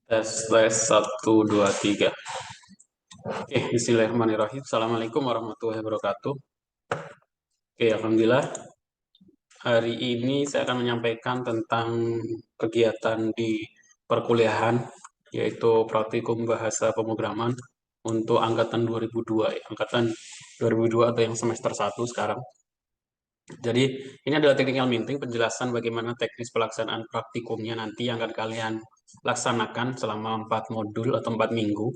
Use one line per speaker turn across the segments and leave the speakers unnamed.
Tes 1, 2, 3. Oke, bismillahirrahmanirrahim. Assalamualaikum warahmatullahi wabarakatuh. Oke, alhamdulillah. Hari ini saya akan menyampaikan tentang kegiatan di perkuliahan, yaitu praktikum bahasa pemrograman untuk angkatan 2002, ya. Angkatan 2002 atau yang semester 1 sekarang. Jadi, ini adalah technical meeting, penjelasan bagaimana teknis pelaksanaan praktikumnya nanti yang akan kalian laksanakan selama 4 modul atau 4 minggu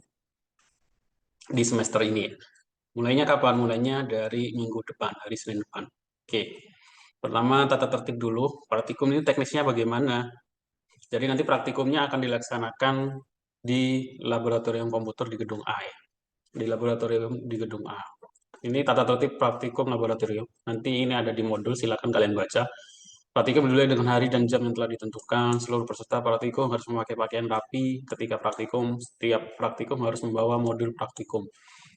di semester ini. Mulainya kapan? Mulainya dari minggu depan, hari Senin depan. Oke. Pertama, tata tertib dulu. Praktikum ini teknisnya bagaimana? Jadi nanti praktikumnya akan dilaksanakan di laboratorium komputer di gedung A, ya. Di laboratorium di gedung A. Ini tata tertib praktikum laboratorium. Nanti ini ada di modul, silakan kalian baca. Praktikum dimulai dengan hari dan jam yang telah ditentukan. Seluruh peserta praktikum harus memakai pakaian rapi ketika praktikum. Setiap praktikum harus membawa modul praktikum.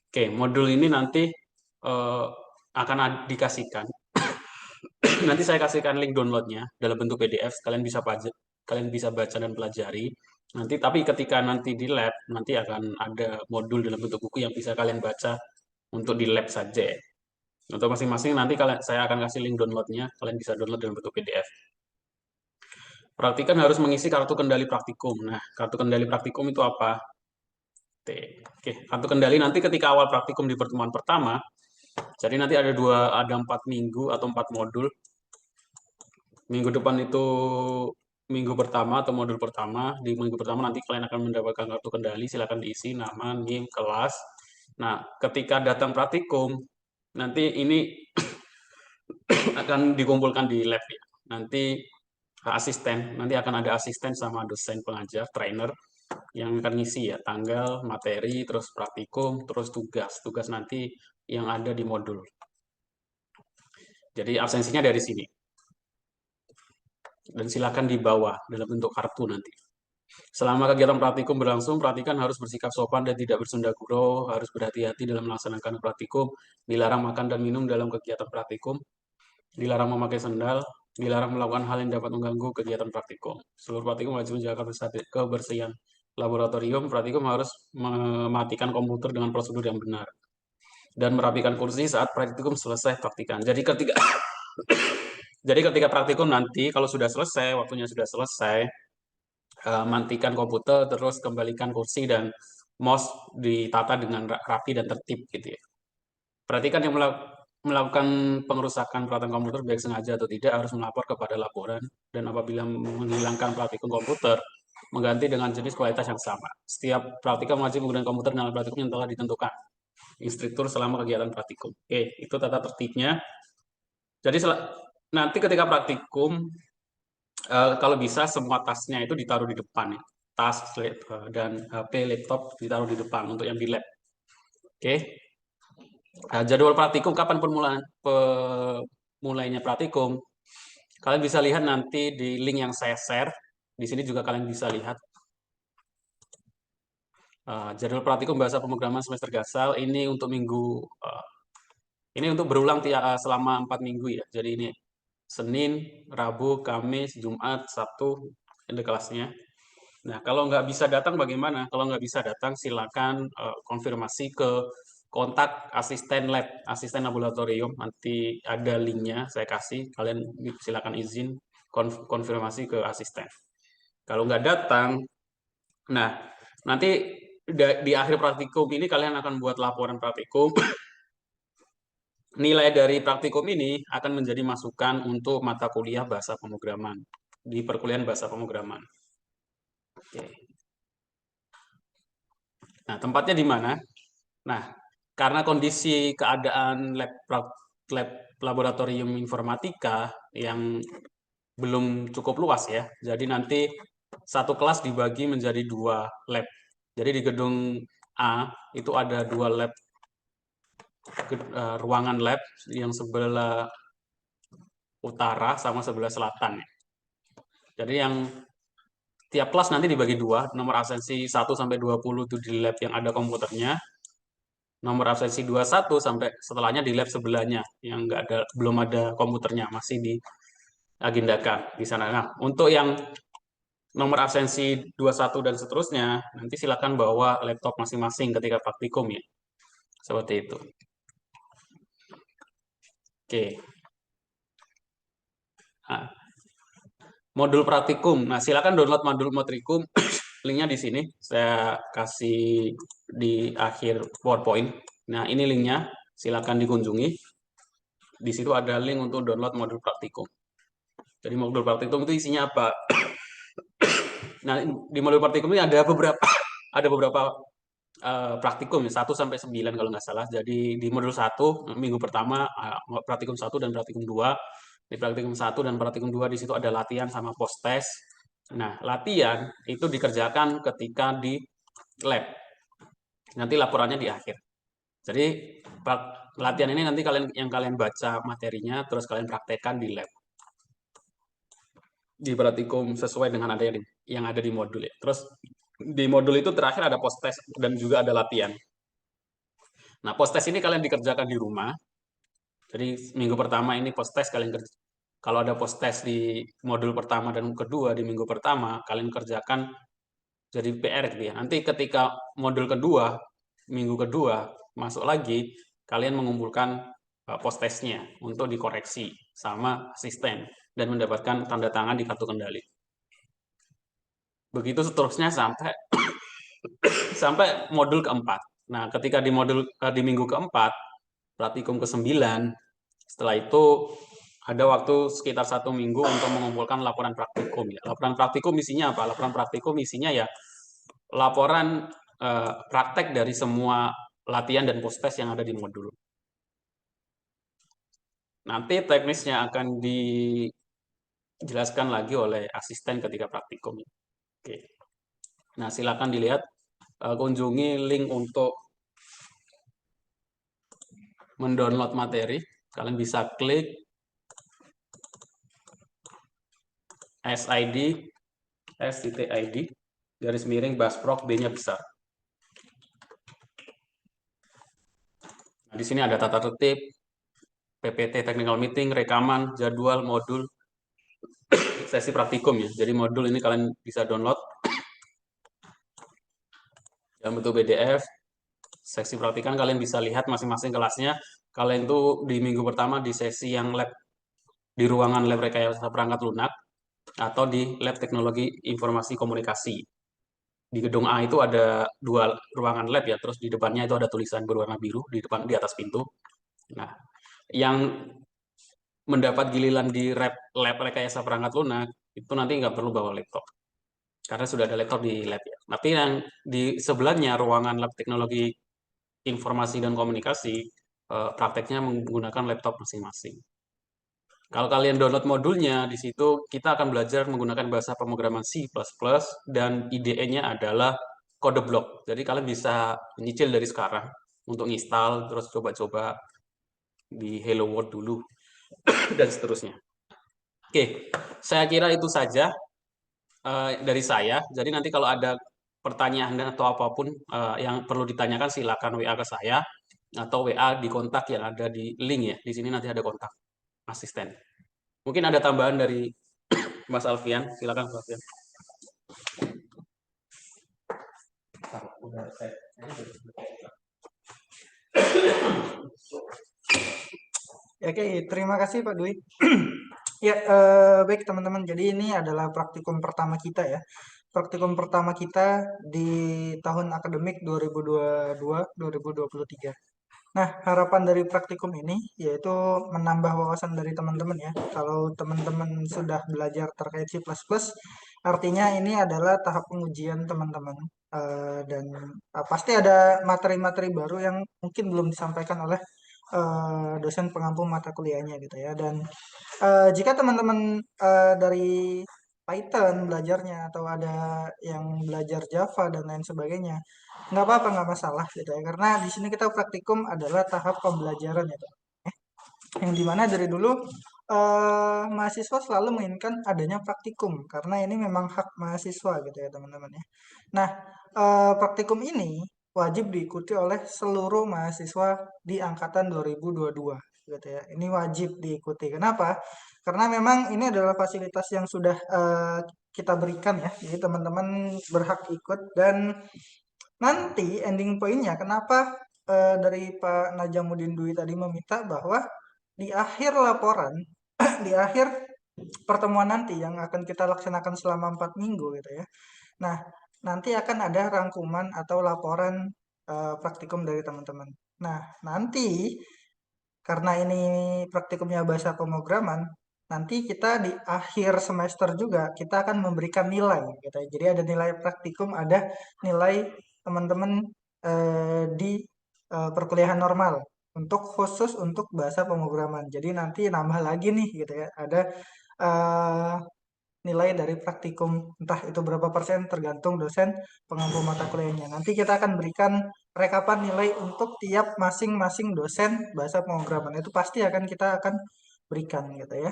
Oke, modul ini nanti akan dikasihkan. Nanti saya kasihkan link downloadnya dalam bentuk PDF. Kalian bisa baca dan pelajari. Nanti, tapi ketika nanti di lab, nanti akan ada modul dalam bentuk buku yang bisa kalian baca untuk di lab saja. Untuk masing-masing nanti saya akan kasih link downloadnya. Kalian bisa download dalam bentuk PDF. Praktikan harus mengisi kartu kendali praktikum. Nah, kartu kendali praktikum itu apa? Oke, kartu kendali nanti ketika awal praktikum di pertemuan pertama. Jadi nanti ada 4 minggu atau 4 modul. Minggu depan itu minggu pertama atau modul pertama. Di minggu pertama nanti kalian akan mendapatkan kartu kendali. Silakan diisi nama, NIM, kelas. Nah, ketika datang praktikum, nanti ini akan dikumpulkan di lab, ya. Nanti nanti akan ada asisten sama dosen pengajar, trainer yang akan ngisi, ya, tanggal, materi, terus praktikum, terus tugas. Tugas nanti yang ada di modul. Jadi absensinya dari sini. Dan silakan dibawa dalam bentuk kartu nanti. Selama kegiatan praktikum berlangsung, praktikan harus bersikap sopan dan tidak bersunda gurau, harus berhati-hati dalam melaksanakan praktikum, dilarang makan dan minum dalam kegiatan praktikum, dilarang memakai sendal, dilarang melakukan hal yang dapat mengganggu kegiatan praktikum. Seluruh praktikum wajib menjaga kebersihan laboratorium. Praktikum harus mematikan komputer dengan prosedur yang benar dan merapikan kursi saat praktikum selesai praktikan. Jadi ketika praktikum nanti kalau sudah selesai, waktunya sudah selesai, matikan komputer, terus kembalikan kursi dan mouse ditata dengan rapi dan tertib gitu, ya. Perhatikan yang melakukan pengerusakan peralatan komputer baik sengaja atau tidak harus melapor kepada laporan, dan apabila menghilangkan praktikum komputer, mengganti dengan jenis kualitas yang sama. Setiap praktikum wajib menggunakan komputer dengan alat praktikum yang telah ditentukan instruktur selama kegiatan praktikum. Oke, itu tata tertibnya. Jadi nanti ketika praktikum, kalau bisa semua tasnya itu ditaruh di depan, ya. Tas dan HP, laptop ditaruh di depan untuk yang di lab. Oke. Jadwal praktikum, kapan mulainya praktikum? Kalian bisa lihat nanti di link yang saya share. Di sini juga kalian bisa lihat. Jadwal praktikum bahasa pemrograman semester Gasal ini untuk ini untuk berulang selama 4 minggu, ya. Jadi ini Senin, Rabu, Kamis, Jumat, Sabtu, ini kelasnya. Nah, kalau nggak bisa datang bagaimana? Kalau nggak bisa datang, silakan konfirmasi ke kontak asisten lab, asisten laboratorium. Nanti ada linknya, saya kasih. Kalian silakan izin konfirmasi ke asisten. Kalau nggak datang, nah, nanti di akhir praktikum ini kalian akan buat laporan praktikum. Nilai dari praktikum ini akan menjadi masukan untuk mata kuliah bahasa pemrograman di perkuliahan bahasa pemrograman. Oke. Nah, tempatnya di mana? Nah, karena kondisi keadaan lab laboratorium informatika yang belum cukup luas, ya. Jadi nanti satu kelas dibagi menjadi 2 lab. Jadi di gedung A itu ada 2 lab, ruangan lab yang sebelah utara sama sebelah selatan, ya. Jadi yang tiap kelas nanti dibagi 2, nomor absensi 1 sampai 20 itu di lab yang ada komputernya. Nomor absensi 21 sampai setelahnya di lab sebelahnya yang belum ada komputernya, masih diagendakan di sana. Nah, untuk yang nomor absensi 21 dan seterusnya, nanti silakan bawa laptop masing-masing ketika praktikum ya. Seperti itu. Oke. Nah, modul praktikum. Nah, silakan download modul praktikum. Linknya di sini. Saya kasih di akhir PowerPoint. Nah, ini linknya. Silakan dikunjungi. Di situ ada link untuk download modul praktikum. Jadi modul praktikum itu isinya apa? Nah, di modul praktikum ini ada beberapa praktikum 1 sampai 9 kalau nggak salah. Jadi di modul 1 minggu pertama praktikum 1 dan praktikum 2. Di praktikum 1 dan praktikum 2 di situ ada latihan sama post test. Nah, latihan itu dikerjakan ketika di lab. Nanti laporannya di akhir. Jadi latihan ini nanti kalian baca materinya terus kalian praktekkan di lab. Di praktikum sesuai dengan ada yang ada di modul ya. Terus di modul itu terakhir ada post test dan juga ada latihan. Nah, post test ini kalian dikerjakan di rumah. Jadi minggu pertama ini post test kalian kerja. Kalau ada post test di modul pertama dan kedua di minggu pertama, kalian kerjakan jadi PR gitu ya. Nanti ketika modul kedua, minggu kedua masuk lagi, kalian mengumpulkan post testnya untuk dikoreksi sama asisten dan mendapatkan tanda tangan di kartu kendali. Begitu seterusnya sampai sampai modul keempat. Nah, ketika di minggu keempat, praktikum ke-9, setelah itu ada waktu sekitar 1 minggu untuk mengumpulkan laporan praktikum ya. Laporan praktikum isinya apa? Laporan praktikum isinya ya laporan praktek dari semua latihan dan post test yang ada di modul. Nanti teknisnya akan dijelaskan lagi oleh asisten ketika praktikum. Oke. Nah, silakan dilihat, kunjungi link untuk mendownload materi. Kalian bisa klik SID, S.ID, garis miring Basprok, B-nya besar. Nah, di sini ada tata tertib, PPT technical meeting, rekaman, jadwal, modul, sesi praktikum ya. Jadi modul ini kalian bisa download dalam bentuk PDF. Seksi praktikan kalian bisa lihat masing-masing kelasnya. Kalian tuh di minggu pertama di sesi yang lab di ruangan lab rekayasa perangkat lunak atau di lab teknologi informasi komunikasi. Di gedung A itu ada 2 ruangan lab ya, terus di depannya itu ada tulisan berwarna biru di atas pintu. Nah, yang mendapat giliran di lab rekayasa perangkat lunak itu nanti nggak perlu bawa laptop karena sudah ada laptop di lab ya. Tapi yang di sebelahnya ruangan lab teknologi informasi dan komunikasi prakteknya menggunakan laptop masing-masing. Kalau kalian download modulnya, di situ kita akan belajar menggunakan bahasa pemrograman C++ dan IDE-nya adalah kode blok. Jadi kalian bisa menyicil dari sekarang untuk install, terus coba-coba di Hello World dulu, dan seterusnya. Oke, saya kira itu saja dari saya. Jadi nanti kalau ada pertanyaan atau apapun yang perlu ditanyakan, silakan WA ke saya atau WA di kontak yang ada di link ya. Di sini nanti ada kontak asisten. Mungkin ada tambahan dari Mas Alfian, silakan Mas Alfian.
Oke, terima kasih Pak Dwi. Ya, baik teman-teman. Jadi ini adalah praktikum pertama kita ya. Praktikum pertama kita di tahun akademik 2022-2023. Nah, harapan dari praktikum ini yaitu menambah wawasan dari teman-teman ya. Kalau teman-teman sudah belajar terkait C++, artinya ini adalah tahap pengujian teman-teman. Dan pasti ada materi-materi baru yang mungkin belum disampaikan oleh dosen pengampu mata kuliahnya gitu ya. Dan jika teman-teman dari Python belajarnya atau ada yang belajar Java dan lain sebagainya, nggak apa-apa, nggak masalah gitu ya. Karena di sini kita praktikum adalah tahap pembelajaran ya, yang dimana dari dulu mahasiswa selalu menginginkan adanya praktikum karena ini memang hak mahasiswa gitu ya teman-teman ya. Nah, praktikum ini wajib diikuti oleh seluruh mahasiswa di angkatan 2022 gitu ya. Ini wajib diikuti. Kenapa? Karena memang ini adalah fasilitas yang sudah kita berikan ya. Jadi teman-teman berhak ikut dan nanti ending poinnya kenapa dari Pak Najamuddin Dwi tadi meminta bahwa di akhir laporan, di akhir pertemuan nanti yang akan kita laksanakan selama 4 minggu gitu ya. Nah, nanti akan ada rangkuman atau laporan praktikum dari teman-teman. Nah, nanti karena ini praktikumnya bahasa pemrograman, nanti kita di akhir semester juga kita akan memberikan nilai gitu ya. Jadi ada nilai praktikum, ada nilai teman-teman di perkuliahan normal untuk khusus untuk bahasa pemrograman. Jadi nanti nambah lagi nih gitu ya. Ada eh, nilai dari praktikum entah itu berapa persen tergantung dosen pengampu mata kuliahnya. Nanti kita akan berikan rekapan nilai untuk tiap masing-masing dosen bahasa pemrograman. Itu pasti kita akan berikan gitu ya.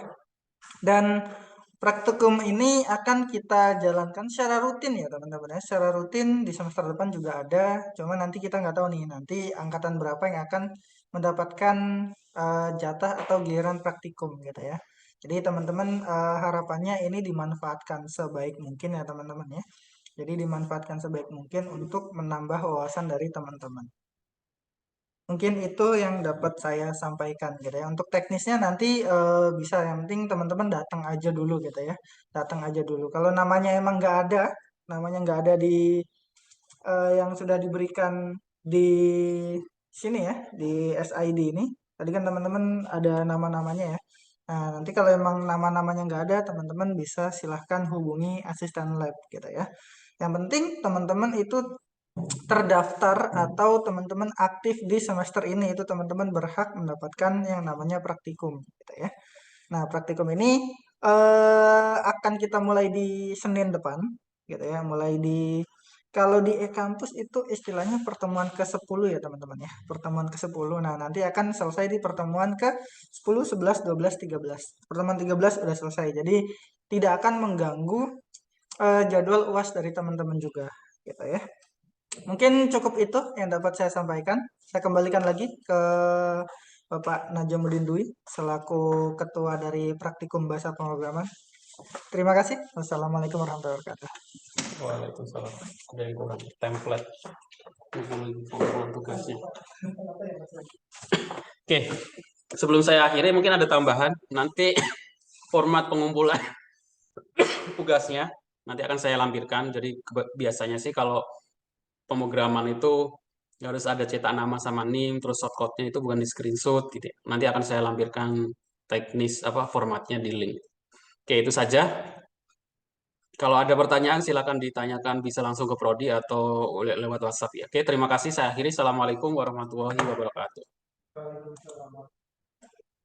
Dan praktikum ini akan kita jalankan secara rutin ya teman-teman ya. Secara rutin di semester depan juga ada. Cuma nanti kita nggak tahu nih nanti angkatan berapa yang akan mendapatkan jatah atau giliran praktikum gitu ya. Jadi teman-teman harapannya ini dimanfaatkan sebaik mungkin ya teman-teman ya. Jadi dimanfaatkan sebaik mungkin untuk menambah wawasan dari teman-teman. Mungkin itu yang dapat saya sampaikan gitu ya. Untuk teknisnya nanti bisa yang penting teman-teman datang aja dulu gitu ya. Datang aja dulu. Kalau namanya emang nggak ada, namanya nggak ada di yang sudah diberikan di sini ya, di SID ini. Tadi kan teman-teman ada nama-namanya ya. Nah, nanti kalau emang nama-namanya nggak ada, teman-teman bisa silahkan hubungi asisten lab gitu ya. Yang penting teman-teman itu terdaftar atau teman-teman aktif di semester ini itu teman-teman berhak mendapatkan yang namanya praktikum gitu ya. Nah, praktikum ini akan kita mulai di Senin depan gitu ya, mulai di kalau di e-kampus itu istilahnya pertemuan ke-10 ya teman-teman ya. Pertemuan ke-10. Nah, nanti akan selesai di pertemuan ke-10, 11, 12, 13. Pertemuan 13 sudah selesai. Jadi tidak akan mengganggu jadwal UAS dari teman-teman juga gitu ya. Mungkin cukup itu yang dapat saya sampaikan. Saya kembalikan lagi ke Bapak Najamuddin Dwi selaku Ketua dari Praktikum Bahasa Pemrograman. Terima kasih. Wassalamualaikum warahmatullahi wabarakatuh.
Waalaikumsalam. Ada yang kurang template pengumpulan tugasnya. Oke, sebelum saya akhiri mungkin ada tambahan. Nanti format pengumpulan tugasnya nanti akan saya lampirkan. Jadi biasanya sih kalau pemrograman itu harus ada cetak nama sama NIM, terus shortcode-nya itu bukan di screenshot gitu ya. Nanti akan saya lampirkan teknis apa formatnya di link. Oke, itu saja. Kalau ada pertanyaan silakan ditanyakan bisa langsung ke Prodi atau lewat WhatsApp ya. Oke, terima kasih. Saya akhiri. Assalamualaikum warahmatullahi wabarakatuh.